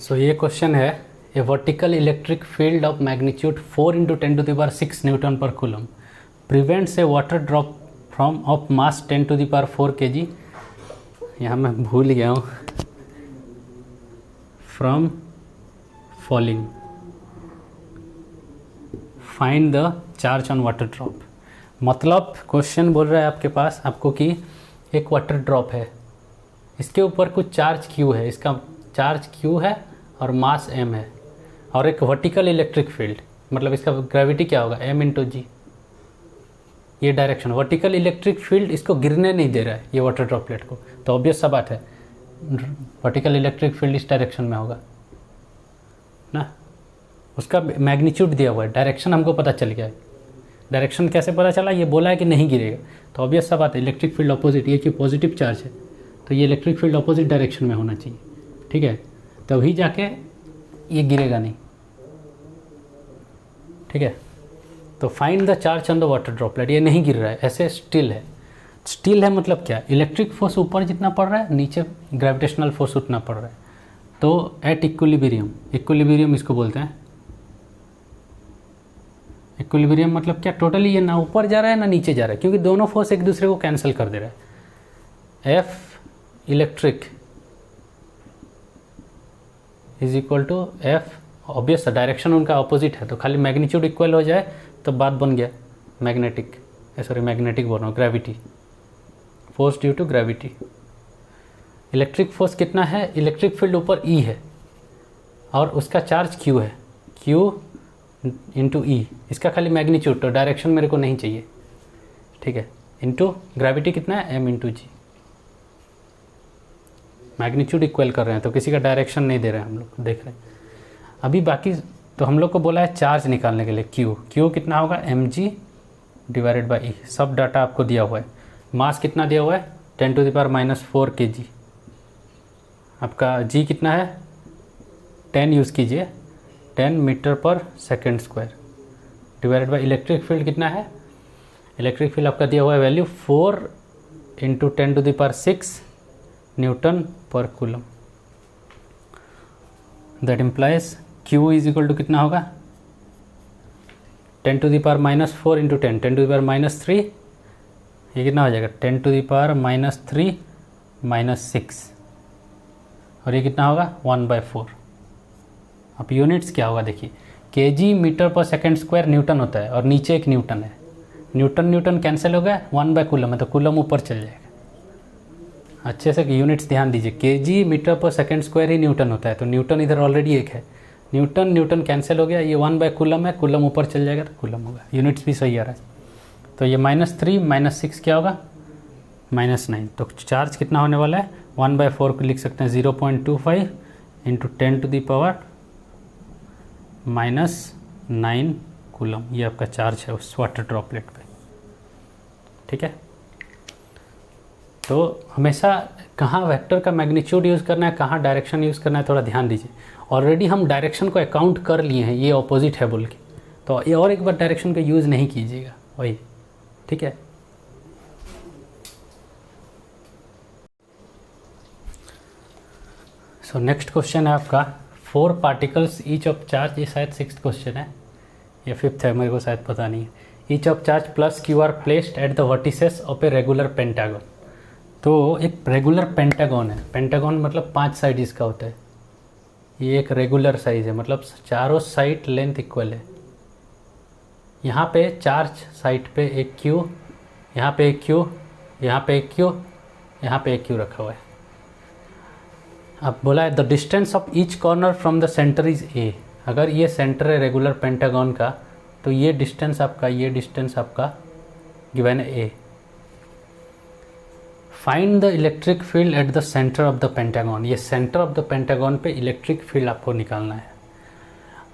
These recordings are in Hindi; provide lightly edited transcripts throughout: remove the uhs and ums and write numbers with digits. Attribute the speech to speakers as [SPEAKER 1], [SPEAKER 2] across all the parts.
[SPEAKER 1] सो ये क्वेश्चन है, a vertical electric field of magnitude 4 × 10⁶ newton पर coulomb prevents a water drop from of mass 10⁴ kg। यहाँ मैं भूल गया हूँ, from falling, find the charge on water drop. मतलब क्वेश्चन बोल रहा है आपके पास आपको कि एक वाटर ड्रॉप है, इसके ऊपर कुछ चार्ज Q है, इसका चार्ज Q है और मास m है, और एक वर्टिकल इलेक्ट्रिक फील्ड, मतलब इसका ग्रेविटी क्या होगा m × g। ये डायरेक्शन, वर्टिकल इलेक्ट्रिक फील्ड इसको गिरने नहीं दे रहा है ये वाटर ड्रॉपलेट को, तो ऑब्वियस सा बात है वर्टिकल इलेक्ट्रिक फील्ड इस डायरेक्शन में होगा ना। उसका मैग्नीट्यूड दिया हुआ है, डायरेक्शन हमको पता चल गया है। डायरेक्शन कैसे पता चला, ये बोला है कि नहीं गिरेगा, तो ऑब्वियस सा बात है इलेक्ट्रिक फील्ड ऑपोजिट, ये कि पॉजिटिव चार्ज है तो ये इलेक्ट्रिक फील्ड ऑपोजिट डायरेक्शन में होना चाहिए, ठीक है, तभी जाके ये गिरेगा नहीं, ठीक है। तो find the charge on the water droplet, ये नहीं गिर रहा है, ऐसे स्टिल है। स्टिल है मतलब क्या, इलेक्ट्रिक फोर्स ऊपर जितना पड़ रहा है नीचे ग्रेविटेशनल फोर्स उतना पड़ रहा है, तो एट इक्विलिब्रियम, इक्विलिब्रियम इसको बोलते हैं। इक्विलिब्रियम मतलब क्या, टोटली ये ना ऊपर जा रहा है ना नीचे जा रहा है, क्योंकि दोनों फोर्स एक दूसरे को कैंसिल कर दे रहा है। F electric is equal to F, obvious direction उनका अपोजिट है तो खाली मैग्नीट्यूड इक्वल हो जाए तो बात बन गया मैग्नेटिक, सॉरी मैग्नेटिक बोल रहा हूँ, gravity, force due to gravity. Electric force कितना है, इलेक्ट्रिक फील्ड ऊपर E है और उसका चार्ज Q है, Q × E, इसका खाली मैग्नीट्यूड, तो डायरेक्शन मेरे को नहीं चाहिए, ठीक है, इंटू ग्रेविटी कितना है m × g। मैग्नीट्यूड इक्वल कर रहे हैं तो किसी का डायरेक्शन नहीं दे रहे हैं हम लोग, देख रहे हैं अभी बाकी। तो हम लोग को बोला है चार्ज निकालने के लिए Q कितना होगा mg/e, सब डाटा आपको दिया हुआ है। मास कितना दिया हुआ है 10⁻⁴ kg, आपका g कितना है 10 यूज़ कीजिए, 10 metre per second square divided by electric field कितना है, इलेक्ट्रिक फील्ड आपका दिया हुआ है वैल्यू 4 × 10⁶ न्यूटन पर coulomb. That implies Q is equal to कितना होगा 10⁻⁴ × 10, 10⁻⁻3, ये कितना हो जाएगा 10⁻³ - 6, और ये कितना होगा 1/4। अब यूनिट्स क्या होगा देखिए, kg मीटर/सेकंड स्क्वायर न्यूटन होता है और नीचे एक न्यूटन है, न्यूटन न्यूटन कैंसिल हो गया, 1/कूलम है तो कूलम ऊपर चल जाएगा। अच्छे से यूनिट्स ध्यान दीजिए, kg मीटर/सेकंड स्क्वायर ही न्यूटन होता है, तो न्यूटन इधर ऑलरेडी एक है, न्यूटन न्यूटन कैंसिल हो गया, ये 1/कूलम है, कूलम ऊपर चल जाएगा तो कूलम होगा, यूनिट्स भी सही आ रहा है। तो ये -3 - 6 क्या होगा -9, तो चार्ज कितना होने वाला है 1/4 को लिख सकते हैं 0.25 × 10⁻⁻9 कूलम, ये आपका चार्ज है उस वाटर ड्रॉपलेट पे, ठीक है। तो हमेशा कहाँ वेक्टर का मैग्नीट्यूड यूज़ करना है, कहाँ डायरेक्शन यूज़ करना है, थोड़ा ध्यान दीजिए। ऑलरेडी हम डायरेक्शन को अकाउंट कर लिए हैं, ये ऑपोजिट है बोल के, तो ये और एक बार डायरेक्शन का यूज़ नहीं कीजिएगा वही, ठीक है। सो नेक्स्ट क्वेश्चन है आपका 4 पार्टिकल्स ईच ऑफ चार्ज, ये शायद 6th क्वेश्चन है या 5th है, मेरे को शायद पता नहीं है। Each of charge plus Q are placed at the vertices of a regular pentagon. तो एक रेगुलर पेंटागन है, पेंटागन मतलब 5 साइड इसका होता है, ये एक रेगुलर साइज है, मतलब चारों साइड लेंथ इक्वल है। यहाँ पे चार्ज साइड पे एक Q, यहाँ पे एक Q, यहाँ पे एक Q, यहाँ पे एक Q रखा हुआ है। अब बोला है the distance of each corner from the centre is A। अगर ये सेंटर है रेगुलर पेंटागन का तो ये डिस्टेंस आपका गिवन है A। Find the electric field at the centre of the pentagon, ये सेंटर ऑफ द पेंटागन पे इलेक्ट्रिक फील्ड आपको निकालना है।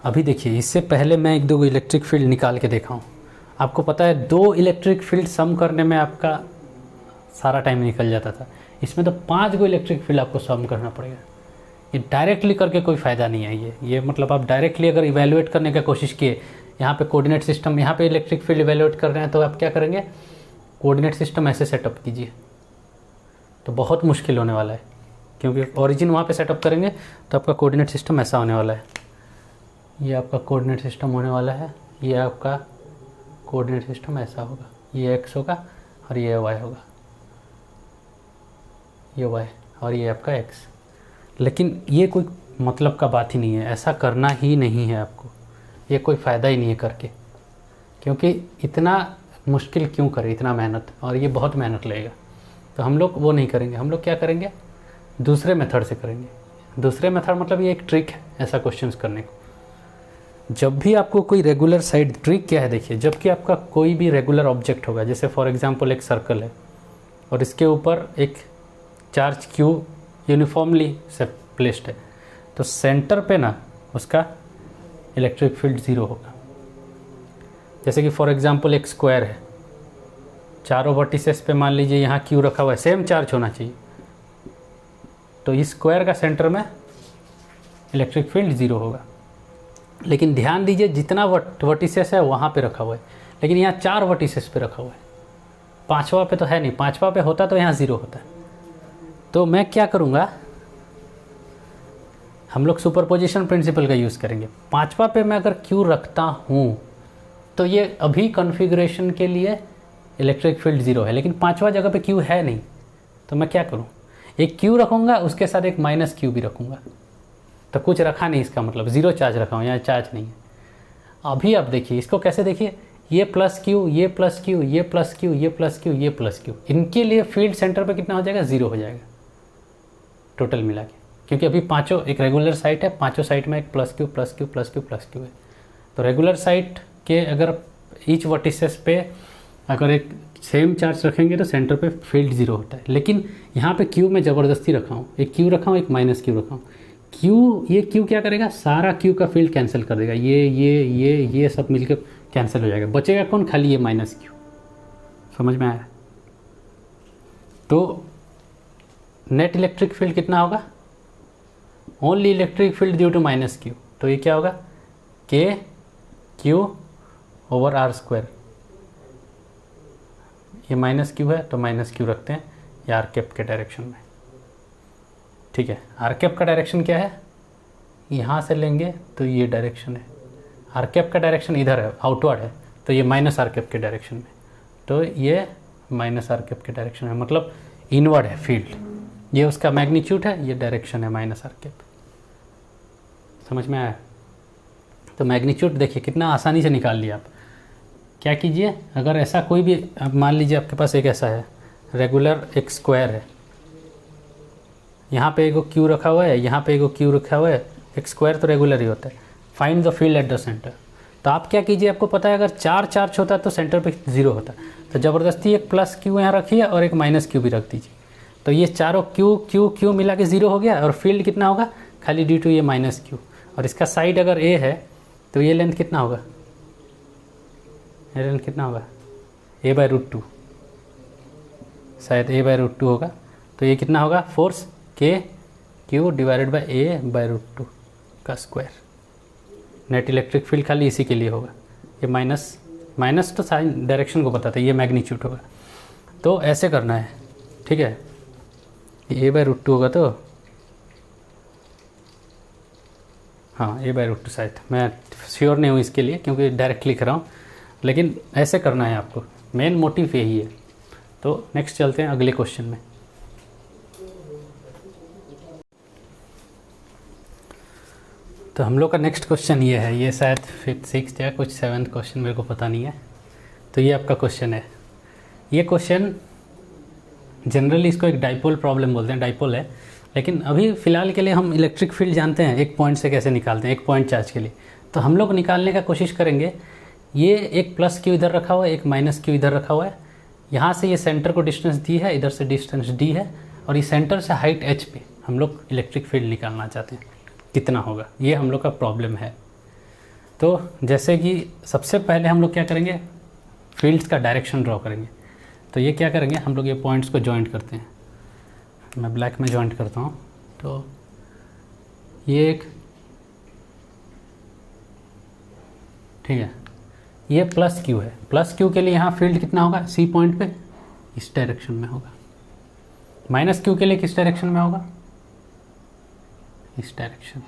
[SPEAKER 1] अभी देखिए, इससे पहले मैं 1-2 इलेक्ट्रिक फील्ड निकाल के देखा हूँ, आपको पता है 2 इलेक्ट्रिक फील्ड सम करने में आपका सारा टाइम निकल जाता था, इसमें तो 5 गो इलेक्ट्रिक फील्ड आपको सम करना पड़ेगा। ये डायरेक्टली करके कोई फ़ायदा नहीं है, ये मतलब आप डायरेक्टली अगर इवेलुएट करने का कोशिश किए, यहाँ पे कोऑर्डिनेट सिस्टम, यहाँ पे इलेक्ट्रिक फील्ड इवेलुएट कर रहे हैं तो आप क्या करेंगे, कोऑर्डिनेट सिस्टम ऐसे सेटअप कीजिए, तो बहुत मुश्किल होने वाला है। क्योंकि ओरिजिन वहाँ पे सेटअप करेंगे तो आपका कोऑर्डिनेट सिस्टम ऐसा होने वाला है। ये आपका कोऑर्डिनेट सिस्टम होने वाला है, ये आपका कोऑर्डिनेट सिस्टम ऐसा होगा, ये x होगा और ये y होगा, ये y और ये आपका x। लेकिन ये कोई मतलब का बात ही नहीं है, ऐसा करना ही नहीं है आपको, ये कोई फ़ायदा ही नहीं है करके, क्योंकि इतना मुश्किल क्यों करें, इतना मेहनत, और ये बहुत मेहनत लगेगा। तो हम लोग वो नहीं करेंगे, हम लोग क्या करेंगे, दूसरे मेथड से करेंगे। दूसरे मेथड मतलब ये एक ट्रिक है ऐसा क्वेश्चंस करने को। जब भी आपको कोई रेगुलर साइड, ट्रिक क्या है देखिए, जबकि आपका कोई भी रेगुलर ऑब्जेक्ट होगा, जैसे फॉर एग्जांपल एक सर्कल है और इसके ऊपर एक चार्ज क्यू यूनिफॉर्मली से प्लेस्ड है, तो सेंटर पे ना उसका इलेक्ट्रिक फील्ड 0 होगा। जैसे कि फॉर एग्जांपल एक स्क्वायर है, चारों वर्टिसेस पे मान लीजिए यहाँ क्यू रखा हुआ है, सेम चार्ज होना चाहिए, तो इस स्क्वायर का सेंटर में इलेक्ट्रिक फील्ड 0 होगा। लेकिन ध्यान दीजिए जितना वर्टिसेस है वहाँ पे रखा हुआ है, लेकिन यहाँ 4 वर्टिसेस पे रखा हुआ है, 5वां पे तो है नहीं, 5वां पे होता तो यहाँ 0 होता है। तो मैं क्या करूँगा, हम लोग सुपरपोजिशन प्रिंसिपल का यूज़ करेंगे। 5वां पे मैं अगर क्यू रखता हूँ तो ये अभी कॉन्फ़िगरेशन के लिए इलेक्ट्रिक फील्ड 0 है, लेकिन 5वां जगह पे क्यू है नहीं, तो मैं क्या करूँ, एक क्यू रखूँगा, उसके साथ एक माइनस क्यू भी रखूँगा, तो कुछ रखा नहीं, इसका मतलब 0 चार्ज रखा हूँ, यहाँ चार्ज नहीं है। अभी आप देखिए इसको कैसे, देखिए ये प्लस क्यू, ये प्लस क्यू, ये प्लस क्यू, ये प्लस क्यू, ये प्लस क्यू, इनके लिए फील्ड सेंटर पे कितना हो जाएगा, 0 हो जाएगा टोटल मिला के, क्योंकि अभी पाँचों एक रेगुलर साइट है, पाँचों साइट में एक plus Q plus Q plus Q plus Q है। तो रेगुलर साइट के अगर ईच वर्टिसेस पे अगर एक सेम चार्ज रखेंगे तो सेंटर पे फील्ड 0 होता है। लेकिन यहाँ पे क्यू में ज़बरदस्ती रखा हूँ, एक क्यू रखा हूँ, एक माइनस क्यू रखा हूँ। क्यू, ये क्यू क्या करेगा, सारा क्यू का फील्ड कैंसिल कर देगा, ये सब मिलकर कैंसिल हो जाएगा, बचेगा कौन, खाली ये माइनस क्यू। समझ में आया? तो नेट इलेक्ट्रिक फील्ड कितना होगा, only electric field due to minus Q, तो ये क्या होगा, K Q over R square. ये माइनस क्यू है तो माइनस क्यू रखते हैं, ये आर कैप के डायरेक्शन में, ठीक है। आर कैप का डायरेक्शन क्या है, यहाँ से लेंगे तो ये डायरेक्शन है, आर कैप का डायरेक्शन इधर है, आउटवर्ड है, तो ये माइनस आर कैप के डायरेक्शन में, तो ये माइनस आर कैप के डायरेक्शन है, मतलब इनवर्ड है फील्ड, ये उसका मैग्नीट्यूड है, ये डायरेक्शन है माइनस आर कैप। समझ में आया? तो मैग्नीट्यूड देखिए कितना आसानी से निकाल लिया आप। क्या कीजिए, अगर ऐसा कोई भी, अब मान लीजिए आपके पास एक ऐसा है रेगुलर एक स्क्वायर है, यहाँ पे एगो क्यू रखा हुआ है, यहाँ पे एगो क्यू रखा हुआ है, एक स्क्वायर तो रेगुलर ही होता है। Find the field at the centre, तो आप क्या कीजिए, आपको पता है अगर 4 चार्ज होता है तो सेंटर पे 0 होता है, तो ज़बरदस्ती एक प्लस क्यू यहाँ रखिए और एक माइनस क्यू भी रख दीजिए, तो ये चारों क्यू क्यू क्यू मिला के 0 हो गया, और फील्ड कितना होगा, खाली ड्यू टू ये माइनस क्यू। और इसका साइड अगर ए है तो ये लेंथ कितना होगा, ये लेंथ कितना होगा, a/√2, शायद a/√2 होगा, तो ये कितना होगा, फोर्स के क्यू डिवाइडेड बाय a/√2 का स्क्वायर। नेट इलेक्ट्रिक फील्ड खाली इसी के लिए होगा, ये माइनस तो साइन डायरेक्शन को बताता है, ये मैग्नीट्यूड होगा। तो ऐसे करना है, ठीक है, ये a/√2 होगा, तो हाँ a/√2 शायद, मैं श्योर नहीं हूँ इसके लिए क्योंकि डायरेक्ट लिख रहा हूँ, लेकिन ऐसे करना है आपको, मेन मोटिव यही है। तो नेक्स्ट चलते हैं अगले क्वेश्चन में। तो हम लोग का नेक्स्ट क्वेश्चन ये है, ये शायद 5th 6th या कुछ 7th क्वेश्चन, मेरे को पता नहीं है। तो ये आपका क्वेश्चन है, ये क्वेश्चन जनरली इसको एक डाइपोल प्रॉब्लम बोलते हैं, डाइपोल है, लेकिन अभी फ़िलहाल के लिए हम इलेक्ट्रिक फील्ड जानते हैं एक पॉइंट से कैसे निकालते हैं, एक पॉइंट चार्ज के लिए। तो हम लोग निकालने का कोशिश करेंगे, ये एक प्लस क्यू इधर रखा हुआ है, एक माइनस क्यू इधर रखा हुआ है, यहाँ से ये सेंटर को डिस्टेंस दी है, इधर से डिस्टेंस डी है, और ये सेंटर से हाइट h पे हम लोग इलेक्ट्रिक फील्ड निकालना चाहते हैं, कितना होगा, ये हम लोग का प्रॉब्लम है। तो जैसे कि सबसे पहले हम लोग क्या करेंगे, फील्ड्स का डायरेक्शन ड्रॉ करेंगे। तो ये क्या करेंगे, हम लोग ये पॉइंट्स को जॉइंट करते हैं, मैं ब्लैक में जॉइंट करता हूँ। तो ये एक, ठीक है, ये प्लस क्यू है, प्लस क्यू के लिए यहाँ फील्ड कितना होगा, सी पॉइंट पे इस डायरेक्शन में होगा। माइनस क्यू के लिए किस डायरेक्शन में होगा, इस डायरेक्शन,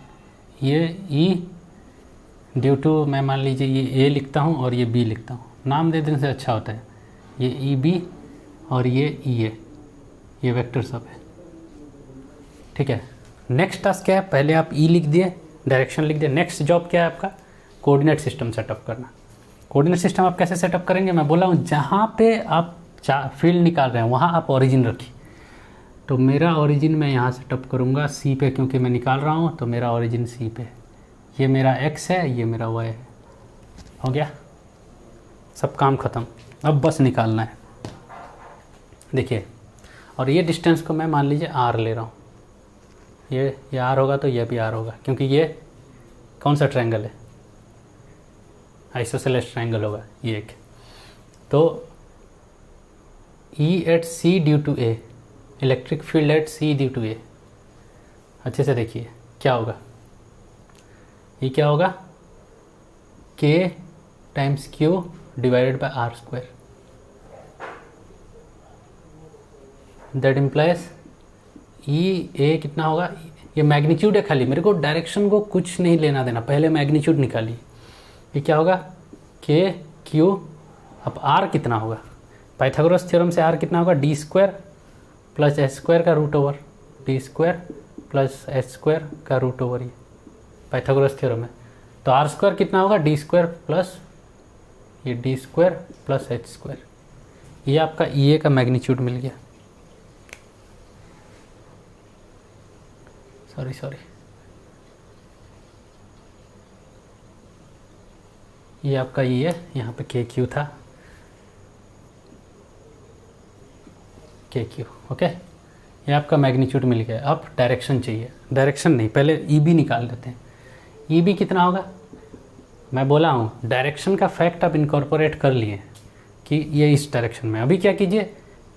[SPEAKER 1] ये ई ड्यू टू, मैं मान लीजिए ये ए लिखता हूँ और ये बी लिखता हूँ, नाम दे देने से अच्छा होता है। ये ई बी और ये ई ए, ये वेक्टर सब है, ठीक है। नेक्स्ट टास्क क्या है, पहले आप ई लिख दिए, डायरेक्शन लिख दिए। नेक्स्ट जॉब क्या है आपका, कोऑर्डिनेट सिस्टम सेटअप करना। कोऑर्डिनेट सिस्टम आप कैसे सेटअप करेंगे, मैं बोला हूँ जहाँ पे आप फील्ड निकाल रहे हैं वहाँ आप ओरिजिन रखिए। तो मेरा ओरिजिन मैं यहाँ सेटअप करूँगा सी पे, क्योंकि मैं निकाल रहा हूँ तो मेरा ओरिजिन सी पे है। ये मेरा एक्स है, ये मेरा वाई है। हो गया, सब काम ख़त्म। अब बस निकालना है। देखिए, और ये डिस्टेंस को मैं मान लीजिए आर ले रहा हूँ। ये आर होगा तो ये भी आर होगा, क्योंकि ये कौन सा ट्रायंगल है, आइसोसेलेस ट्रायंगल होगा ये एक। तो E at C due to A, electric field at C due to A. अच्छे से देखिए क्या होगा, ये क्या होगा, K times Q divided by R square. That implies E A कितना होगा, ये मैग्नीट्यूड है खाली, मेरे को डायरेक्शन को कुछ नहीं लेना देना, पहले मैग्नीट्यूड निकालिए। ये क्या होगा, के क्यू, अब आर कितना होगा, पाइथागोरस थ्योरम से आर कितना होगा, D square plus H square का root over, D square plus H square का रूट ओवर, ये पाइथागोरस थ्योरम है। तो आर स्क्वायर कितना होगा, डी स्क्वायर प्लस ये D square plus H square. ये आपका ई ए का मैग्नीट्यूड मिल गया। सॉरी, ये आपका ये है, यहाँ पे के क्यू था, के क्यू, ओके। ये आपका मैग्नीट्यूड मिल गया। अब डायरेक्शन चाहिए, डायरेक्शन नहीं, पहले ई बी निकाल देते हैं। ई बी कितना होगा, मैं बोला हूँ डायरेक्शन का फैक्ट आप इनकॉर्पोरेट कर लिए कि ये इस डायरेक्शन में। अभी क्या कीजिए,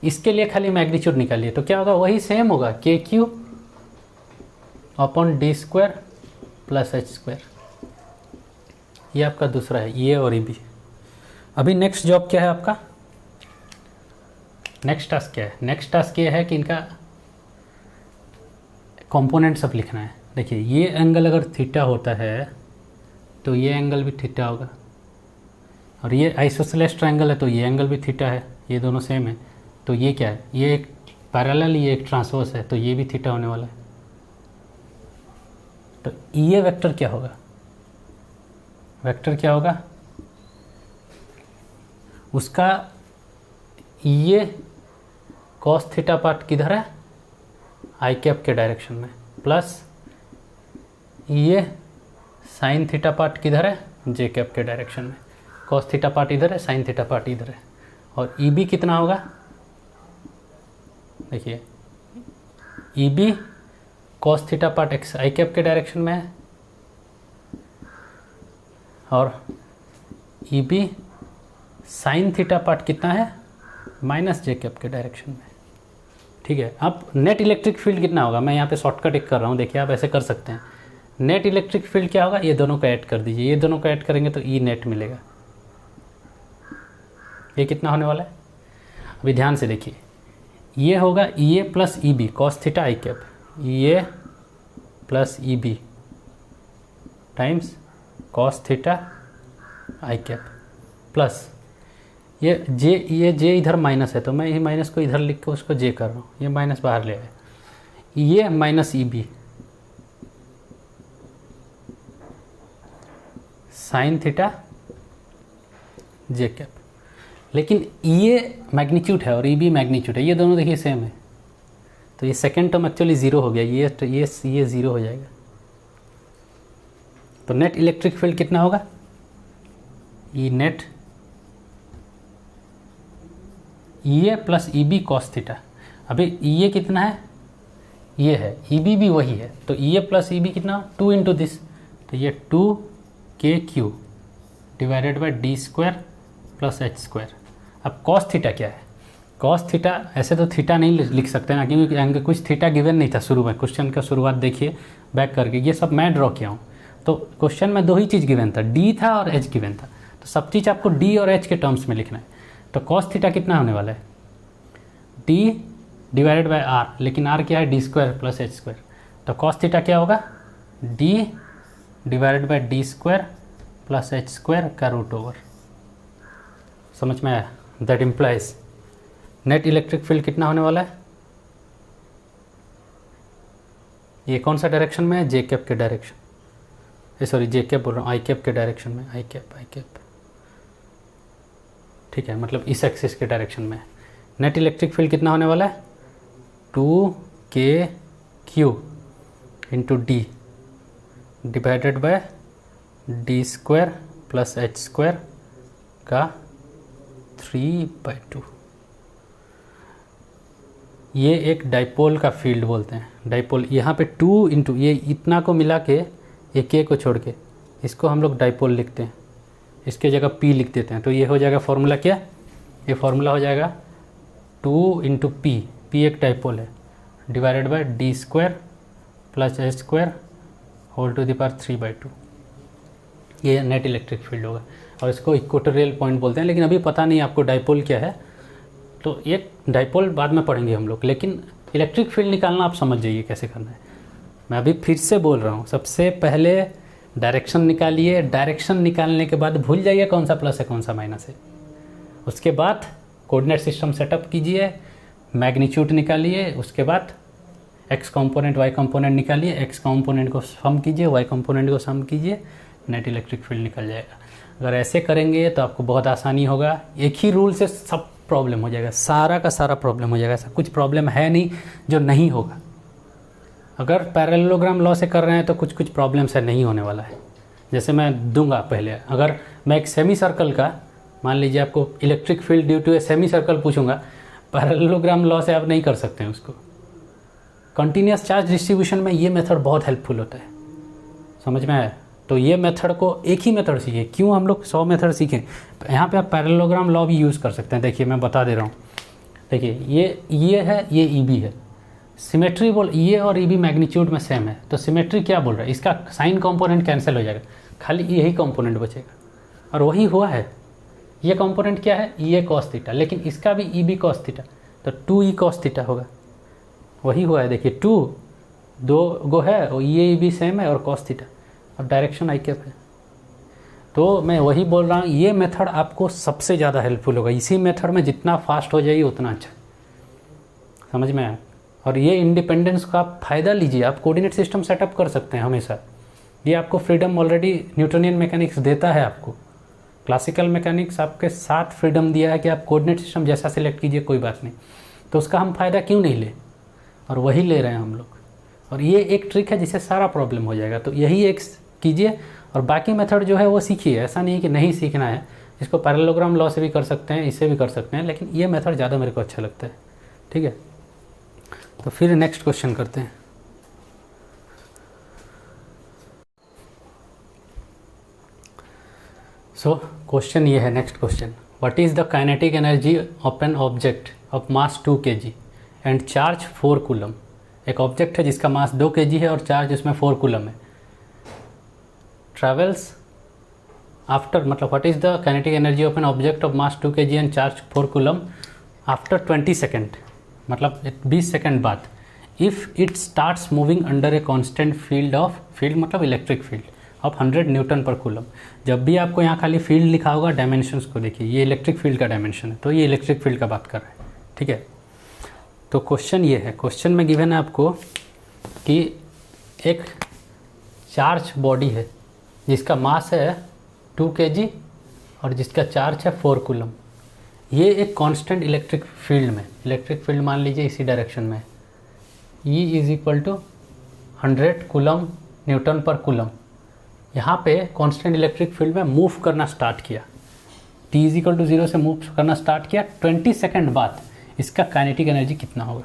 [SPEAKER 1] इसके लिए खाली मैग्नीट्यूड निकालिए, तो क्या होगा, वही सेम होगा, K Q upon D square plus H square. ये आपका दूसरा है, ये और ई बी। अभी नेक्स्ट जॉब क्या है आपका, नेक्स्ट टास्क क्या है, नेक्स्ट टास्क ये है कि इनका कंपोनेंट सब लिखना है। देखिए, ये एंगल अगर थीटा होता है तो ये एंगल भी थीटा होगा, और ये आइसोसेलेस ट्रायंगल है तो ये एंगल भी थीटा है, ये दोनों सेम है। तो ये क्या है, ये एक पैरेलल, ये एक ट्रांसवर्स है, तो ये भी थीटा होने वाला है। तो ये वेक्टर क्या होगा, वेक्टर क्या होगा उसका, ये कॉस थीटा पार्ट किधर है, आई कैप के डायरेक्शन में, प्लस ये साइन थीटा पार्ट किधर है, जे कैप के डायरेक्शन में। कॉस थीटा पार्ट इधर है, साइन थीटा पार्ट इधर है। और ई बी कितना होगा, देखिए E B cos theta part X I cap के डायरेक्शन में है, और E B sine theta part कितना है, माइनस जे कैप के डायरेक्शन में, ठीक है। अब नेट इलेक्ट्रिक फील्ड कितना होगा, मैं यहाँ पे शॉर्टकट एक कर रहा हूँ, देखिए आप ऐसे कर सकते हैं। नेट इलेक्ट्रिक फील्ड क्या होगा, ये दोनों को ऐड कर दीजिए, ये दोनों को ऐड करेंगे तो ई नेट मिलेगा। ये कितना होने वाला है, अभी ध्यान से देखिए, ये होगा E A plus E B cos theta I cap, E A plus E B times cos theta I cap, plus ये जे इधर माइनस है तो मैं ये माइनस को इधर लिख के उसको जे कर रहा हूँ, ये माइनस बाहर ले आए, ये minus E B sine theta J cap. लेकिन ये मैग्नीट्यूड है और ई बी मैग्नीट्यूड है, ये दोनों देखिए सेम है, तो ये सेकेंड टर्म एक्चुअली ज़ीरो हो गया, ये ज़ीरो हो जाएगा। तो नेट इलेक्ट्रिक फील्ड कितना होगा, E net E A plus E B cos theta. अभी ई ए कितना है, ये है, ई बी भी वही है, तो ई ए प्लस ई बी कितना, 2 इंटू दिस, तो ये 2 के Q divided by D square plus H square. अब कॉस थीटा क्या है, कॉस थीटा ऐसे तो थीटा नहीं लिख सकते ना, क्योंकि कुछ थीटा गिवन नहीं था शुरू में, क्वेश्चन का शुरुआत देखिए बैक करके, ये सब मैं ड्रॉ किया हूँ। तो क्वेश्चन में 2 ही चीज़ गिवन था, डी था और एच गिवन था, तो सब चीज़ आपको डी और एच के टर्म्स में लिखना है। तो कॉस थीटा कितना होने वाला है, डी डिवाइडेड बाय आर, लेकिन आर क्या है, D square plus H square. तो कॉस थीटा क्या होगा, D divided by D square plus H square का रूट ओवर। समझ में आया? That implies net electric field कितना होने वाला है? ये कौन सा डायरेक्शन में है? जे कैप के डायरेक्शन, सॉरी जे कैप बोल रहा हूँ, आई कैप के डायरेक्शन में, आई कैप, ठीक है, मतलब इस एक्सिस के डायरेक्शन में। नेट इलेक्ट्रिक फील्ड कितना होने वाला है? 2kq into D divided by D square plus H square का 3/2। ये एक डाइपोल का फील्ड बोलते हैं, डाइपोल। यहाँ पे 2 इंटू ये इतना को मिला के एक के को छोड़ के इसको हम लोग डाइपोल लिखते हैं, इसके जगह P लिख देते हैं। तो ये हो जाएगा फॉर्मूला क्या? ये फॉर्मूला हो जाएगा 2 इंटू P, P एक डाइपोल है, divided by D square plus H square whole to the power 3/2। ये नेट इलेक्ट्रिक फील्ड होगा और इसको इक्वेटोरियल पॉइंट बोलते हैं। लेकिन अभी पता नहीं आपको डाइपोल क्या है, तो ये डाइपोल बाद में पढ़ेंगे हम लोग। लेकिन इलेक्ट्रिक फील्ड निकालना आप समझ जाइए कैसे करना है। मैं अभी फिर से बोल रहा हूँ, सबसे पहले डायरेक्शन निकालिए, डायरेक्शन निकालने के बाद भूल जाइए कौन सा प्लस है कौन सा माइनस है। उसके बाद कोऑर्डिनेट सिस्टम सेटअप कीजिए, मैग्नीट्यूड निकालिए, उसके बाद एक्स कंपोनेंट वाई कंपोनेंट निकालिए, एक्स कंपोनेंट को सम कीजिए, वाई कंपोनेंट को सम कीजिए, नेट इलेक्ट्रिक फील्ड निकल जाएगा। अगर ऐसे करेंगे तो आपको बहुत आसानी होगा। एक ही रूल से सब प्रॉब्लम हो जाएगा, सारा का सारा प्रॉब्लम हो जाएगा। ऐसा कुछ प्रॉब्लम है नहीं जो नहीं होगा। अगर पैरेललोग्राम लॉ से कर रहे हैं तो कुछ कुछ प्रॉब्लम से नहीं होने वाला है। जैसे मैं दूंगा पहले, अगर मैं एक सेमी सर्कल का, मान लीजिए आपको electric field due to a semicircle पूछूंगा, पैरेललोग्राम लॉ से आप नहीं कर सकते हैं उसको। कंटिन्यूस चार्ज डिस्ट्रीब्यूशन में ये मेथड बहुत हेल्पफुल होता है, समझ में आया? तो ये मेथड को एक ही मेथड सीखें, क्यों हम लोग 100 मेथड सीखें? यहाँ पे आप पैरेललोग्राम लॉ भी यूज़ कर सकते हैं। देखिए मैं बता दे रहा हूँ, देखिए ये है, ये ई है, सिमेट्री बोल, ये और ई बी मैग्नीट्यूड में सेम है, तो सिमेट्री क्या बोल रहा है? इसका साइन कंपोनेंट कैंसिल हो जाएगा, खाली यही कंपोनेंट बचेगा। और वही हुआ है, ये कंपोनेंट क्या है? ई ए कॉस थीटा, लेकिन इसका भी ई बी कॉस थीटा, तो 2e कॉस थीटा होगा। वही हुआ है, देखिए 2 दो गो है और ये भी सेम है और कॉस थीटा, और डायरेक्शन आई कैप है। तो मैं वही बोल रहा हूँ, ये मेथड आपको सबसे ज़्यादा हेल्पफुल होगा। इसी मेथड में जितना फास्ट हो जाइए उतना अच्छा, समझ में आया? और ये इंडिपेंडेंस का आप फ़ायदा लीजिए, आप कोऑर्डिनेट सिस्टम सेटअप कर सकते हैं हमेशा। ये आपको फ्रीडम ऑलरेडी न्यूटनियन मैकेनिक्स देता है आपको। क्लासिकल मैकेनिक्स आपके साथ फ्रीडम दिया है कि आप कोऑर्डिनेट सिस्टम जैसा सिलेक्ट कीजिए, कोई बात नहीं। तो उसका हम फ़ायदा क्यों नहीं ले, और वही ले रहे हैं हम लोग। और ये एक ट्रिक है जिससे सारा प्रॉब्लम हो जाएगा। तो यही एक कीजिए और बाकी मेथड जो है वो सीखिए। ऐसा नहीं है कि नहीं सीखना है, इसको पैरेललोग्राम लॉ से भी कर सकते हैं, इससे भी कर सकते हैं, लेकिन ये मेथड ज़्यादा मेरे को अच्छा लगता है। ठीक है, तो फिर नेक्स्ट क्वेश्चन करते हैं। सो क्वेश्चन ये है, next question, what is the kinetic energy of an object of mass 2 kg and charge 4 coulomb. एक ऑब्जेक्ट है जिसका मास 2 kg है और चार्ज उसमें 4 कूलम है। ट्रैवल्स आफ्टर, मतलब what is the kinetic energy of an object of mass 2 kg and charge 4 coulomb after 20 second, मतलब 20 सेकेंड बाद, if it starts moving under a constant field of, field मतलब इलेक्ट्रिक फील्ड ऑफ 100 न्यूटन पर कूलम। जब भी आपको यहाँ खाली फील्ड लिखा होगा, डायमेंशंस को देखिए, ये इलेक्ट्रिक फील्ड का डायमेंशन है, तो ये इलेक्ट्रिक फील्ड का बात कर रहे हैं। ठीक है, तो क्वेश्चन ये है, क्वेश्चन में गिवन है आपको कि एक चार्ज बॉडी है जिसका मास है 2 kg और जिसका चार्ज है 4 कूलम। ये एक कांस्टेंट इलेक्ट्रिक फील्ड में, इलेक्ट्रिक फील्ड मान लीजिए इसी डायरेक्शन में, E is equal to 100 coulomb newton पर कूलम। यहाँ पे कांस्टेंट इलेक्ट्रिक फील्ड में मूव करना स्टार्ट किया, T इज इक्वल टू 0 से मूव करना स्टार्ट किया। 20 सेकेंड बाद इसका काइनेटिक एनर्जी कितना होगा?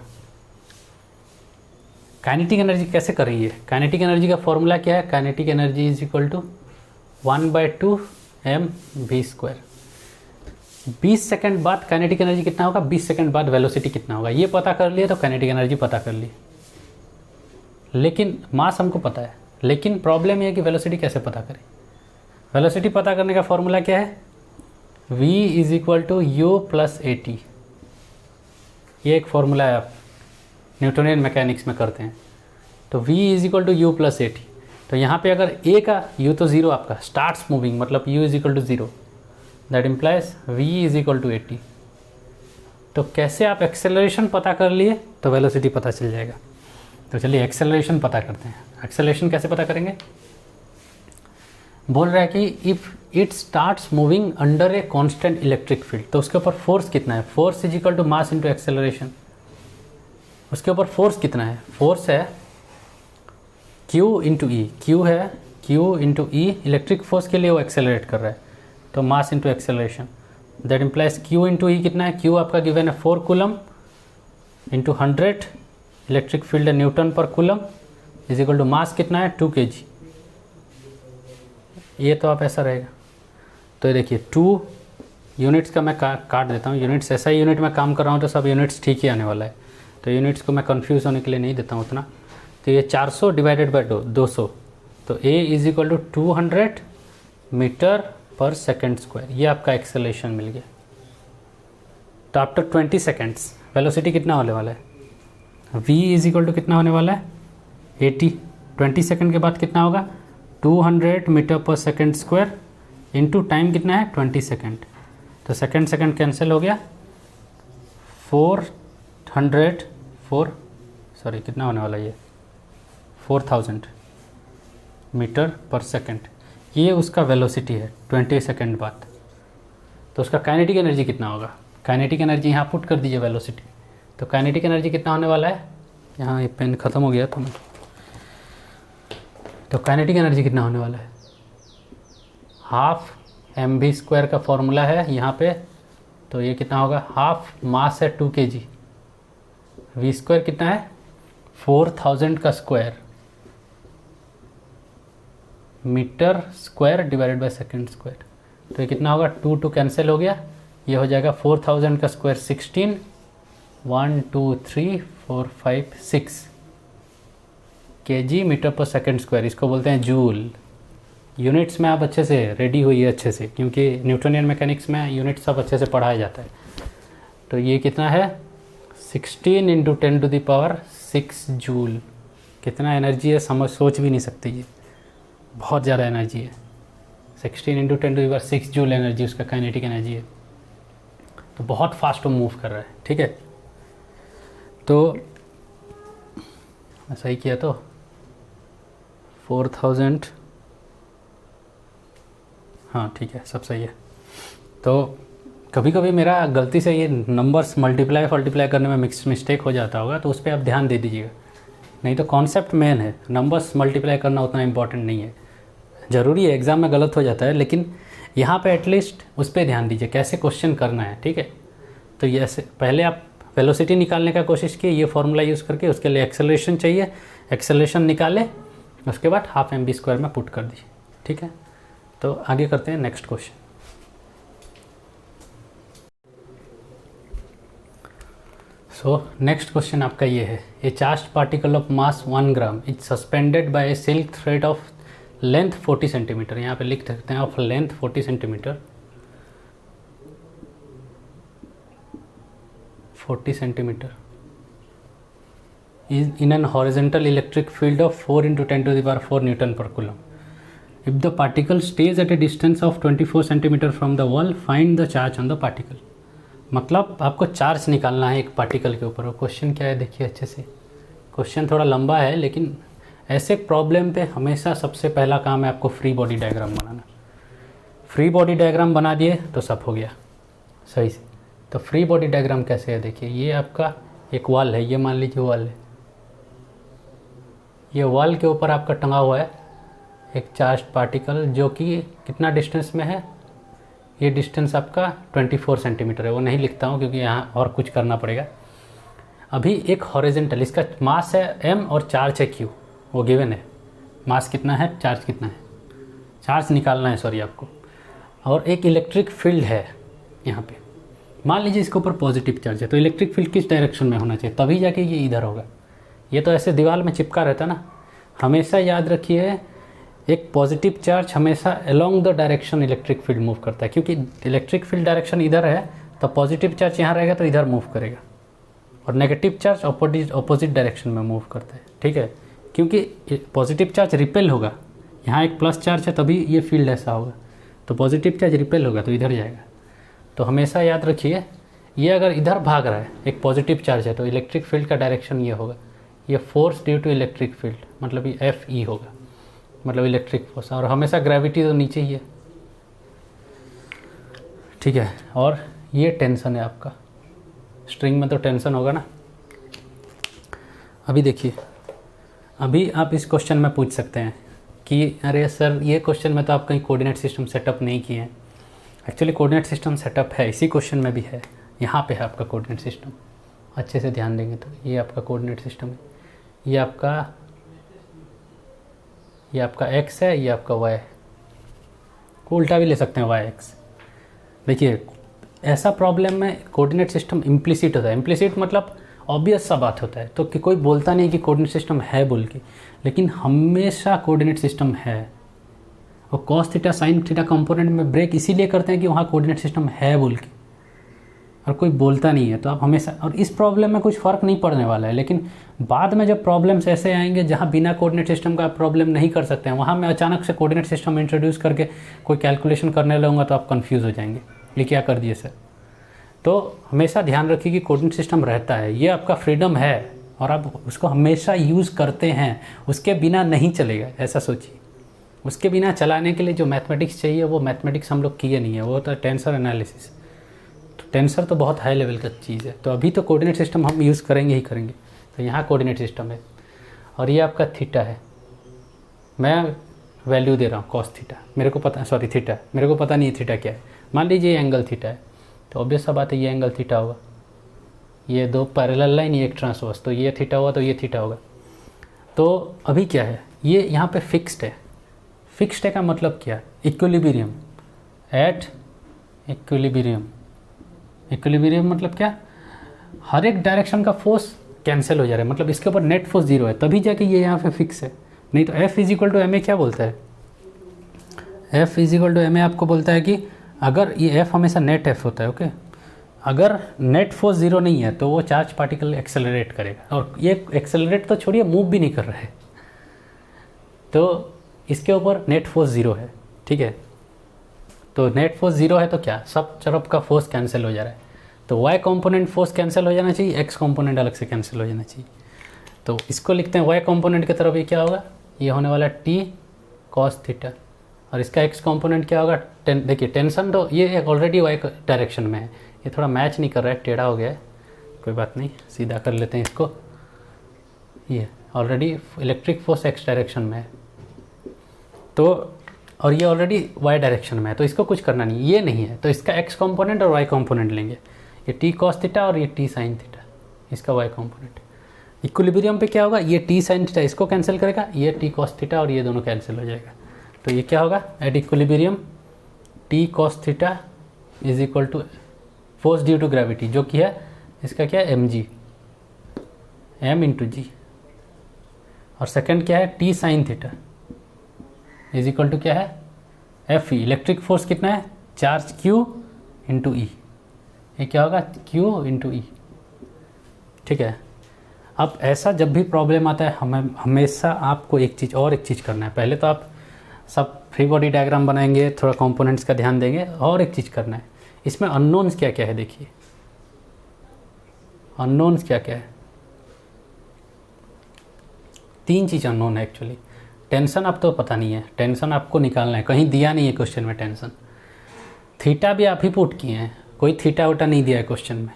[SPEAKER 1] काइनेटिक एनर्जी कैसे करेंगे? काइनेटिक एनर्जी का फॉर्मूला क्या है? Kinetic energy is equal to 1/2 mv²। 20 second बाद काइनेटिक एनर्जी कितना होगा? 20 सेकेंड बाद वेलोसिटी कितना होगा? ये पता कर लिए तो काइनेटिक एनर्जी पता कर ली। लेकिन मास हमको पता है, लेकिन प्रॉब्लम ये है कि वेलोसिटी कैसे पता करें? वेलोसिटी पता करने का फॉर्मूला क्या है? v is equal to you plus A T. ये एक फॉर्मूला है, आप न्यूटनियन मैकेनिक्स में करते हैं। तो v is equal to you plus A t. तो यहाँ पे अगर ए का यू तो ज़ीरो आपका स्टार्ट्स मूविंग, मतलब u is equal to zero, that implies v is equal to 80। तो कैसे आप एक्सेलरेशन पता कर लिए तो वेलोसिटी पता चल जाएगा। तो चलिए एक्सेलरेशन पता करते हैं। एक्सेलरेशन कैसे पता करेंगे? बोल रहा है कि if it starts moving under a constant electric field, तो उसके ऊपर फोर्स कितना है? Force is equal to mass into acceleration. उसके ऊपर फोर्स कितना है? फोर्स है Q इंटू ई। Q है Q into E, electric force के लिए वो एक्सेलरेट कर रहा है, तो mass into acceleration, that implies Q into E कितना है? Q आपका गिवन है 4 कूलम इंटू 100, इलेक्ट्रिक फील्ड है न्यूटन पर coulomb, is equal to mass कितना है? 2 kg। ये तो आप ऐसा रहेगा। तो ये देखिए 2 यूनिट्स का मैं काट देता हूँ, यूनिट्स ऐसा ही यूनिट में काम कर रहा हूँ तो सब यूनिट्स ठीक ही आने वाला है, तो यूनिट्स को मैं कंफ्यूज होने के लिए नहीं देता हूँ उतना। तो ये 400 डिवाइडेड बाई 200, तो A is equal to 200 metre per second square, ये आपका एक्सेलरेशन मिल गया। तो आफ्टर 20 सेकेंड्स वेलोसिटी कितना होने वाला है? V इज इक्वल टू कितना होने वाला है? 80। 20 सेकेंड के बाद कितना होगा? 200 metre per second square into time कितना है? 20 सेकेंड। तो सेकेंड कैंसिल हो गया, 4 कितना होने वाला है ये? 4000 मीटर पर सेकेंड। ये उसका वेलोसिटी है 20 सेकेंड बाद। तो उसका काइनेटिक एनर्जी कितना होगा? काइनेटिक एनर्जी यहाँ पुट कर दीजिए वेलोसिटी। तो काइनेटिक एनर्जी कितना होने वाला है? यहाँ ये पेन ख़त्म हो गया तो मैं, तो काइनेटिक एनर्जी कितना होने वाला है? हाफ mv² का फॉर्मूला है यहाँ पे, तो ये कितना होगा? हाफ मास है 2 kg, v² कितना है? 4000 का square, metre square divided by second square. तो ये कितना होगा? 2 कैंसिल हो गया, ये हो जाएगा 4000 का square 16, 1 2 3 4 5 6 kg metre per second square. इसको बोलते हैं जूल। यूनिट्स में आप अच्छे से रेडी हुई है अच्छे से, क्योंकि न्यूटनियन मैकेनिक्स में यूनिट सब अच्छे से पढ़ाया जाता है। तो ये कितना है? 16 इंटू 10⁶ जूल। कितना एनर्जी है सोच भी नहीं सकते, ये बहुत ज़्यादा एनर्जी है। 16 इंटू 10⁶ जूल एनर्जी उसका काइनेटिक एनर्जी है। तो बहुत फास्ट वो मूव कर रहा है, ठीक है। तो सही किया तो 4000, हाँ ठीक है, सब सही है। तो कभी कभी मेरा गलती से ये नंबर्स मल्टीप्लाई करने में मिस्टेक हो जाता होगा, तो उस पर आप ध्यान दे दीजिएगा। नहीं तो कॉन्सेप्ट मेन है, नंबर्स मल्टीप्लाई करना उतना इम्पॉर्टेंट नहीं है। ज़रूरी है एग्ज़ाम में गलत हो जाता है, लेकिन यहाँ पे एटलीस्ट उस पर ध्यान दीजिए कैसे क्वेश्चन करना है, ठीक है। तो ये ऐसे पहले आप वेलोसिटी निकालने का कोशिश किए ये फॉर्मूला यूज़ करके, उसके लिए एक्सेलरेशन चाहिए, एक्सेलरेशन निकाले, उसके बाद हाफ mv² में पुट कर दीजिए, ठीक है। तो आगे करते हैं next question. So next question आपका ये है, a charged particle of mass 1 gram is suspended by a silk thread of length 40 centimetre. यहाँ पे लिख सकते हैं of length 40 centimetre, 40 centimetre in an horizontal electric field of 4 × 10⁴ Newton per coulomb. If the particle stays at a distance of 24 cm from the wall, find the charge on the particle. मतलब आपको चार्ज निकालना है एक पार्टिकल के ऊपर। और क्वेश्चन क्या है देखिए अच्छे से, क्वेश्चन थोड़ा लंबा है, लेकिन ऐसे प्रॉब्लम पे हमेशा सबसे पहला काम है आपको फ्री बॉडी डायग्राम बनाना। फ्री बॉडी डायग्राम बना दिए तो सब हो गया सही से। तो फ्री बॉडी डायग्राम कैसे है देखिए, ये आपका एक वॉल है, ये मान लीजिए वॉल है, ये वॉल के ऊपर आपका टंगा हुआ है एक चार्ज पार्टिकल, जो कि कितना डिस्टेंस में है, ये डिस्टेंस आपका 24 सेंटीमीटर है। वो नहीं लिखता हूँ क्योंकि यहाँ और कुछ करना पड़ेगा। अभी एक हॉरिजेंटल, इसका मास है m और चार्ज है q, वो गिवन है। मास कितना है, चार्ज कितना है, चार्ज निकालना है सॉरी आपको। और एक इलेक्ट्रिक फील्ड है यहाँ पे, मान लीजिए इसके ऊपर पॉजिटिव चार्ज है, तो इलेक्ट्रिक फील्ड किस डायरेक्शन में होना चाहिए, तभी जाके ये इधर होगा। ये तो ऐसे दीवार में चिपका रहता ना। हमेशा याद रखिए एक पॉजिटिव चार्ज हमेशा along the direction electric field move करता है, क्योंकि इलेक्ट्रिक फील्ड डायरेक्शन इधर है तो पॉजिटिव चार्ज यहाँ रहेगा तो इधर मूव करेगा, और नेगेटिव चार्ज अपोजिट डायरेक्शन में मूव करता है, ठीक है। क्योंकि पॉजिटिव चार्ज रिपेल होगा, यहाँ एक प्लस चार्ज है तभी ये फील्ड ऐसा होगा, तो पॉजिटिव चार्ज रिपेल होगा तो इधर जाएगा। तो हमेशा याद रखिए, ये अगर इधर भाग रहा है, एक पॉजिटिव चार्ज है, तो इलेक्ट्रिक फील्ड का डायरेक्शन ये होगा, ये force due to electric field, मतलब ये एफ ई होगा, मतलब इलेक्ट्रिक फोर्स। और हमेशा ग्रेविटी तो नीचे ही है, ठीक है। और ये टेंशन है आपका, स्ट्रिंग में तो टेंशन होगा ना। अभी देखिए, अभी आप इस क्वेश्चन में पूछ सकते हैं कि अरे सर ये क्वेश्चन में तो आप कहीं कोऑर्डिनेट सिस्टम सेटअप नहीं किए हैं। एक्चुअली कोऑर्डिनेट सिस्टम सेटअप है, इसी क्वेश्चन में भी है, यहाँ पे है आपका कोऑर्डिनेट सिस्टम। अच्छे से ध्यान देंगे तो ये आपका कोऑर्डिनेट सिस्टम है, ये आपका x है, ये आपका y है, उल्टा भी ले सकते हैं y x। देखिए ऐसा प्रॉब्लम में कोऑर्डिनेट सिस्टम इम्प्लिसिट होता है, इम्प्लिसिट मतलब ऑब्वियस सा बात होता है, तो कि कोई बोलता नहीं कि कोऑर्डिनेट सिस्टम है बोल के, लेकिन हमेशा कोऑर्डिनेट सिस्टम है। और cos theta sin theta component में ब्रेक इसीलिए करते हैं कि वहाँ कोऑर्डिनेट सिस्टम है बोल के, और कोई बोलता नहीं है। तो आप हमेशा, और इस प्रॉब्लम में कुछ फ़र्क नहीं पड़ने वाला है, लेकिन बाद में जब प्रॉब्लम्स ऐसे आएंगे जहाँ बिना कोऑर्डिनेट सिस्टम का प्रॉब्लम नहीं कर सकते हैं, वहाँ मैं अचानक से कोऑर्डिनेट सिस्टम इंट्रोड्यूस करके कोई कैलकुलेशन करने लगूंगा तो आप कंफ्यूज हो जाएंगे, ये क्या कर दिए सर। तो हमेशा ध्यान रखिए कि कोऑर्डिनेट सिस्टम रहता है, ये आपका फ्रीडम है और आप उसको हमेशा यूज़ करते हैं, उसके बिना नहीं चलेगा, ऐसा सोचिए। उसके बिना चलाने के लिए जो मैथमेटिक्स चाहिए वो मैथमेटिक्स हम लोग किए नहीं है, वो होता है टेंसर एनालिसिस। तो टेंसर तो बहुत हाई लेवल का चीज़ है, तो अभी तो कोऑर्डिनेट सिस्टम हम यूज़ करेंगे ही करेंगे। तो यहाँ कोऑर्डिनेट सिस्टम है और ये आपका थीटा है, मैं वैल्यू दे रहा हूँ कॉस थीटा, मेरे को पता, सॉरी थीटा, मेरे को पता नहीं है थीटा क्या है। मान लीजिए ये एंगल थीटा है, तो ऑब्वियस सा बात है ये एंगल थीटा होगा, ये दो पैरेलल लाइन, ये एक ट्रांसवर्स, तो ये थीटा हुआ तो ये थीटा होगा। तो अभी क्या है, ये यहाँ पे फिक्स्ड है। फिक्स्ड है का मतलब क्या, इक्विलिब्रियम, एट इक्विलिब्रियम। इक्विलिब्रियम मतलब क्या, हर एक डायरेक्शन का फोर्स कैंसिल हो जा रहा है, मतलब इसके ऊपर नेट फोर्स जीरो है, तभी जाके ये यहाँ पे फिक्स है। नहीं तो F is equal to m a क्या बोलता है, F is equal to m a आपको बोलता है कि अगर ये F हमेशा नेट F होता है, ओके। अगर नेट फोर्स जीरो नहीं है तो वो चार्ज पार्टिकल एक्सेलरेट करेगा, और ये एक्सेलरेट तो छोड़िए मूव भी नहीं कर रहा है, तो इसके ऊपर नेट फोर्स ज़ीरो है, ठीक है। तो नेट फोर्स ज़ीरो है तो क्या, सब तरफ का फोर्स कैंसिल हो जा रहा है, तो y कंपोनेंट फोर्स कैंसिल हो जाना चाहिए, x कंपोनेंट अलग से कैंसिल हो जाना चाहिए। तो इसको लिखते हैं y कंपोनेंट की तरफ, ये क्या होगा, ये होने वाला t cos थीटा, और इसका x कंपोनेंट क्या होगा, देखिए टेंशन तो ये ऑलरेडी y डायरेक्शन में है, ये थोड़ा मैच नहीं कर रहा है, टेढ़ा हो गया है, कोई बात नहीं, सीधा कर लेते हैं इसको। ये already electric force x direction में है, तो और ये ऑलरेडी y डायरेक्शन में है, तो इसको कुछ करना नहीं, ये नहीं है, तो इसका x कंपोनेंट और y कंपोनेंट लेंगे, ये t cos थीटा और ये t sin थीटा, इसका y कंपोनेंट। इक्विलिब्रियम पे क्या होगा, ये t sin थीटा इसको कैंसिल करेगा, ये t cos थीटा और ये दोनों कैंसिल हो जाएगा, तो ये क्या होगा, at equilibrium t cos theta is equal to force due to gravity, जो कि है इसका क्या है, mg, m इंटू जी, और सेकंड क्या है, t sin theta is equal to क्या है, एफ ई, इलेक्ट्रिक फोर्स कितना है, चार्ज q इंटू ई, ये क्या होगा, q इंटू ई, ठीक है। अब ऐसा जब भी प्रॉब्लम आता है, हमें हमेशा आपको एक चीज़ करना है, पहले तो आप सब फ्री बॉडी डायग्राम बनाएंगे, थोड़ा कंपोनेंट्स का ध्यान देंगे, और एक चीज़ करना है, इसमें अननोन्स क्या क्या है, देखिए अननोन्स क्या क्या है, तीन चीज़ अननोन है एक्चुअली। टेंशन आप तो पता नहीं है, टेंशन आपको निकालना है, कहीं दिया नहीं है क्वेश्चन में टेंशन, थीटा भी आप ही पुट किए हैं, कोई थीटा वोटा नहीं दिया है क्वेश्चन में।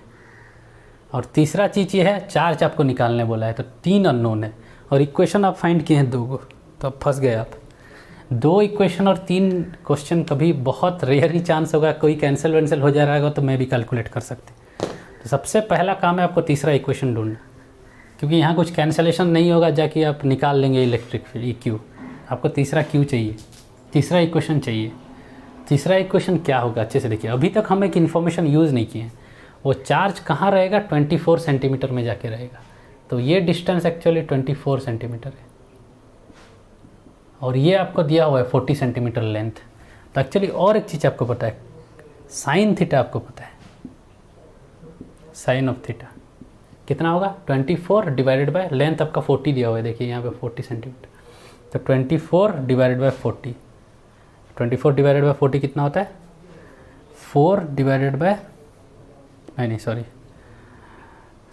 [SPEAKER 1] और तीसरा चीज़ ये है, चार्ज आपको निकालने बोला है, तो तीन अननोन है, और इक्वेशन आप फाइंड किए हैं दो को, तो अब फंस गए आप। दो इक्वेशन और तीन क्वेश्चन, कभी बहुत रेयर ही चांस होगा कोई कैंसिल वैंसिल हो जा रहा होगा, तो मैं भी कैलकुलेट कर सकते। तो सबसे पहला काम है आपको तीसरा इक्वेशन ढूंढना, क्योंकि यहाँ कुछ कैंसलेशन नहीं होगा, जाके आप निकाल लेंगे इलेक्ट्रिक फील्ड क्यू, आपको तीसरा क्यू चाहिए, तीसरा इक्वेशन चाहिए। तीसरा इक्वेशन क्या होगा, अच्छे से देखिए, अभी तक हम एक इन्फॉर्मेशन यूज़ नहीं किए हैं, वो चार्ज कहाँ रहेगा, 24 सेंटीमीटर में जाके रहेगा, तो ये डिस्टेंस एक्चुअली 24 सेंटीमीटर है, और ये आपको दिया हुआ है 40 सेंटीमीटर लेंथ। तो एक्चुअली और एक चीज़ आपको पता है, साइन थीटा आपको पता है, साइन ऑफ थीटा कितना होगा 24 डिवाइडेड बाय लेंथ आपका 40 दिया हुआ है, देखिए यहाँ पे 40 सेंटीमीटर, तो 24 डिवाइडेड बाय 40, 24 डिवाइडेड बाय 40 कितना होता है 4 डिवाइडेड बाय नहीं सॉरी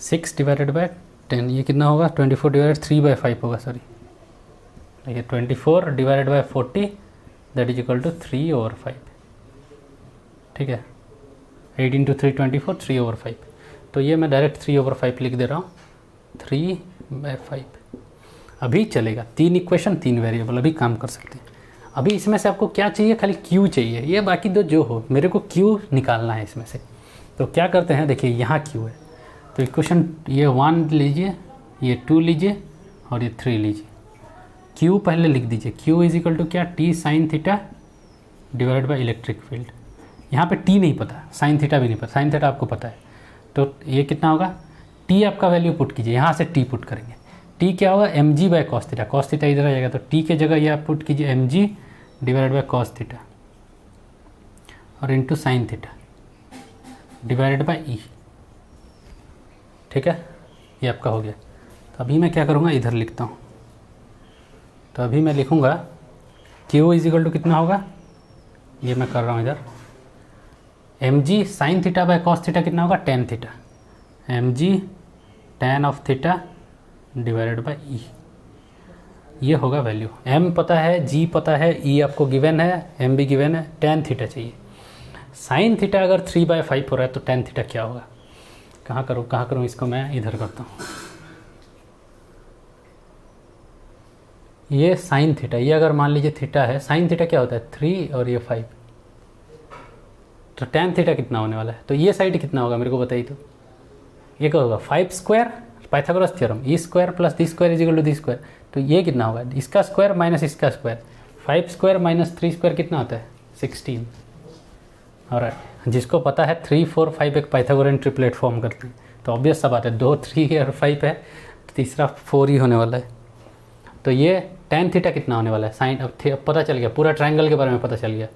[SPEAKER 1] 6 डिवाइडेड बाय 10, ये कितना होगा 24 डिवाइडेड 3/5 होगा, सॉरी देखिए 24 divided by 40 that is equal to 3/5, ठीक है 8 इंटू 3 24, 3/5, तो ये मैं डायरेक्ट 3/5 लिख दे रहा हूँ, 3/5 अभी चलेगा। 3 इक्वेशन 3 वेरिएबल अभी काम कर सकते हैं। अभी इसमें से आपको क्या चाहिए, खाली क्यू चाहिए, ये बाकी दो जो हो, मेरे को क्यू निकालना है इसमें से। तो क्या करते हैं, देखिए यहाँ क्यू है, तो इक्वेशन ये 1 लीजिए, ये 2 लीजिए और ये 3 लीजिए। क्यू पहले लिख दीजिए, क्यू इज इक्वल टू क्या T sine theta divide by electric field. यहाँ पे टी नहीं पता, साइन थीटा भी नहीं पता, साइन थीटा आपको पता है, तो ये कितना होगा टी आपका वैल्यू पुट कीजिए, यहाँ से टी पुट करेंगे। टी क्या होगा m g by cos theta, cos theta इधर आ जाएगा, तो टी के जगह ये आप पुट कीजिए M G divide by cos theta और into sine theta divided by E, ठीक है ये आपका हो गया। तो अभी मैं क्या करूँगा, इधर लिखता हूँ, तो अभी मैं लिखूँगा क्यू इज इक्वल टू कितना होगा, ये मैं कर रहा हूँ इधर, M G sine theta by cos theta कितना होगा tan theta, M G tan of theta divided by E, ये होगा वैल्यू। एम पता है, जी पता है, ई आपको गिवन है, एम भी गिवन है, टेन थीटा चाहिए। साइन थीटा अगर 3/5 हो रहा है तो टेन थीटा क्या होगा, कहाँ करूँ इसको, मैं इधर करता हूँ, ये साइन थीटा, ये अगर मान लीजिए थीटा है, साइन थीटा क्या होता है 3 और ये 5, तो टेन थीटा कितना होने वाला है, तो ये साइड कितना होगा मेरे को बताइए, तो ये क्या होगा 5 square, Pythagoras theorem, e square plus d square is equal to d square, तो ये कितना होगा इसका स्क्वायर माइनस इसका स्क्वायर, 5 स्क्वायर माइनस 3 स्क्वायर कितना होता है 16। और जिसको पता है 3 4 5 एक पाइथागोरन ट्रिपलेट फॉर्म करते हैं, तो ऑब्वियस सा बात है 2 3 और 5 है, तो तीसरा 4 ही होने वाला है। तो ये टेन थीटा कितना होने वाला है, साइन अब पता चल गया, पूरा ट्रायंगल के बारे में पता चल गया,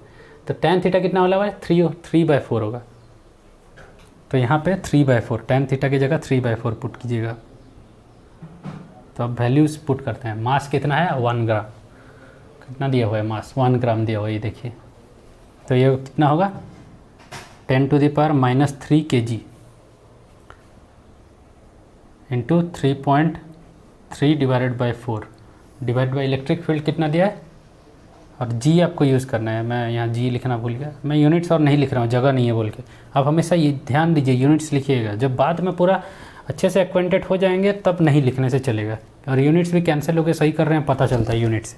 [SPEAKER 1] तो टेन थीटा कितना होने वाला है 3/4 होगा, तो यहाँ पे 3/4, टेन थीटा की जगह 3/4 पुट कीजिएगा। तो अब वैल्यूज़ पुट करते हैं, मास कितना है 1 ग्राम, कितना दिया हुआ है मास 1 ग्राम दिया हुआ है, ये देखिए, तो ये कितना होगा 10⁻³ kg into 3.3 divided by 4 divide by electric field कितना दिया है, और जी आपको यूज़ करना है, मैं यहाँ जी लिखना भूल गया, मैं यूनिट्स और नहीं लिख रहा हूँ, जगह नहीं है बोल के, आप हमेशा ये ध्यान दीजिए यूनिट्स लिखिएगा, जब बाद में पूरा अच्छे से एक्वेंटेड हो जाएंगे तब नहीं लिखने से चलेगा, और यूनिट्स भी कैंसिल होकर सही कर रहे हैं पता चलता है यूनिट से।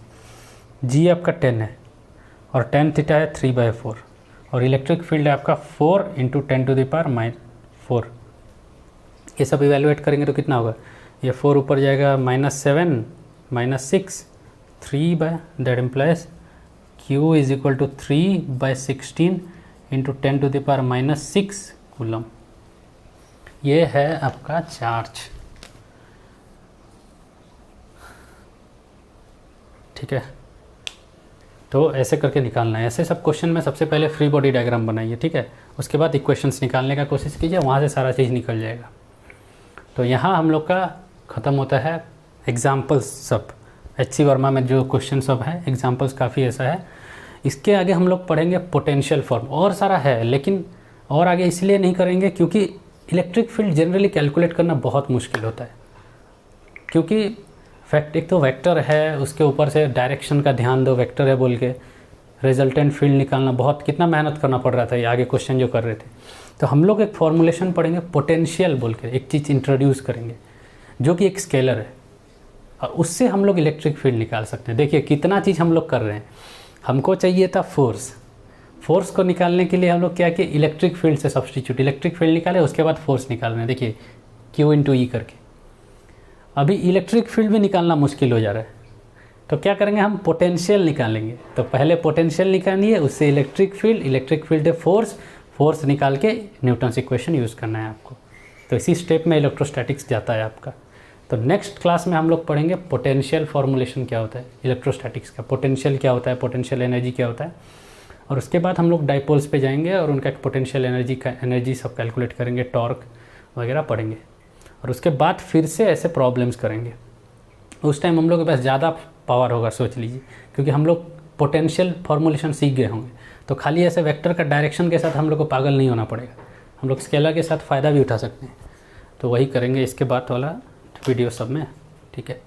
[SPEAKER 1] जी आपका 10 है और टेन थीटा है 3/4 और इलेक्ट्रिक फील्ड है आपका 4 इंटू 10⁻⁴, ये सब इवेलुएट करेंगे तो कितना होगा, ये 4 ऊपर जाएगा -7 -6 3 that implies Q is equal to 3/16 into 10⁻⁻6 coulomb, ये है आपका चार्ज, ठीक है। तो ऐसे करके निकालना है, ऐसे सब क्वेश्चन में सबसे पहले फ्री बॉडी डायग्राम बनाइए, ठीक है, उसके बाद इक्वेशंस निकालने का कोशिश कीजिए, वहाँ से सारा चीज़ निकल जाएगा। तो यहाँ हम लोग का ख़त्म होता है एग्जाम्पल्स सब, HC वर्मा में जो क्वेश्चन सब है एग्जाम्पल्स काफ़ी ऐसा है। इसके आगे हम लोग पढ़ेंगे पोटेंशियल फॉर्म, और सारा है लेकिन और आगे इसलिए नहीं करेंगे क्योंकि इलेक्ट्रिक फील्ड जनरली कैलकुलेट करना बहुत मुश्किल होता है, क्योंकि एक तो वेक्टर है, उसके ऊपर से डायरेक्शन का ध्यान दो, वेक्टर है बोल के रिजल्टेंट फील्ड निकालना बहुत कितना मेहनत करना पड़ रहा था, ये आगे क्वेश्चन जो कर रहे थे। तो हम लोग एक फॉर्मुलेशन पढ़ेंगे पोटेंशियल बोल के, एक चीज़ इंट्रोड्यूस करेंगे जो कि एक स्केलर है, और उससे हम लोग इलेक्ट्रिक फील्ड निकाल सकते हैं। देखिए कितना चीज़ हम लोग कर रहे हैं, हमको चाहिए था फोर्स को निकालने के लिए हम लोग क्या किए, इलेक्ट्रिक फील्ड से सब्सटीट्यूट, इलेक्ट्रिक फील्ड निकाले, उसके बाद फोर्स निकाल रहे हैं, देखिए Q इंटू ई करके। अभी इलेक्ट्रिक फील्ड भी निकालना मुश्किल हो जा रहा है, तो क्या करेंगे हम पोटेंशियल निकालेंगे। तो पहले पोटेंशियल निकालिए, उससे इलेक्ट्रिक फील्ड है फोर्स निकाल के न्यूटन्स इक्वेशन यूज़ करना है आपको। तो इसी स्टेप में इलेक्ट्रोस्टैटिक्स जाता है आपका। तो नेक्स्ट क्लास में हम लोग पढ़ेंगे पोटेंशियल फॉर्मुलेशन क्या होता है इलेक्ट्रोस्टैटिक्स का, पोटेंशियल क्या होता है, पोटेंशियल एनर्जी क्या होता है, और उसके बाद हम लोग डाइपोल्स पे जाएंगे और उनका पोटेंशियल एनर्जी सब कैलकुलेट करेंगे, टॉर्क वगैरह पढ़ेंगे। और उसके बाद फिर से ऐसे प्रॉब्लम्स करेंगे। उस टाइम हम लोग के पास ज़्यादा पावर होगा, सोच लीजिए, क्योंकि हम लोग पोटेंशियल फॉर्मुलेशन सीख गए होंगे। तो खाली ऐसे वेक्टर का डायरेक्शन के साथ हम लोग को पागल नहीं होना पड़ेगा, हम लोग स्केलर के साथ फ़ायदा भी उठा सकते हैं। तो वही करेंगे इसके बाद वाला वीडियो सब में, ठीक है।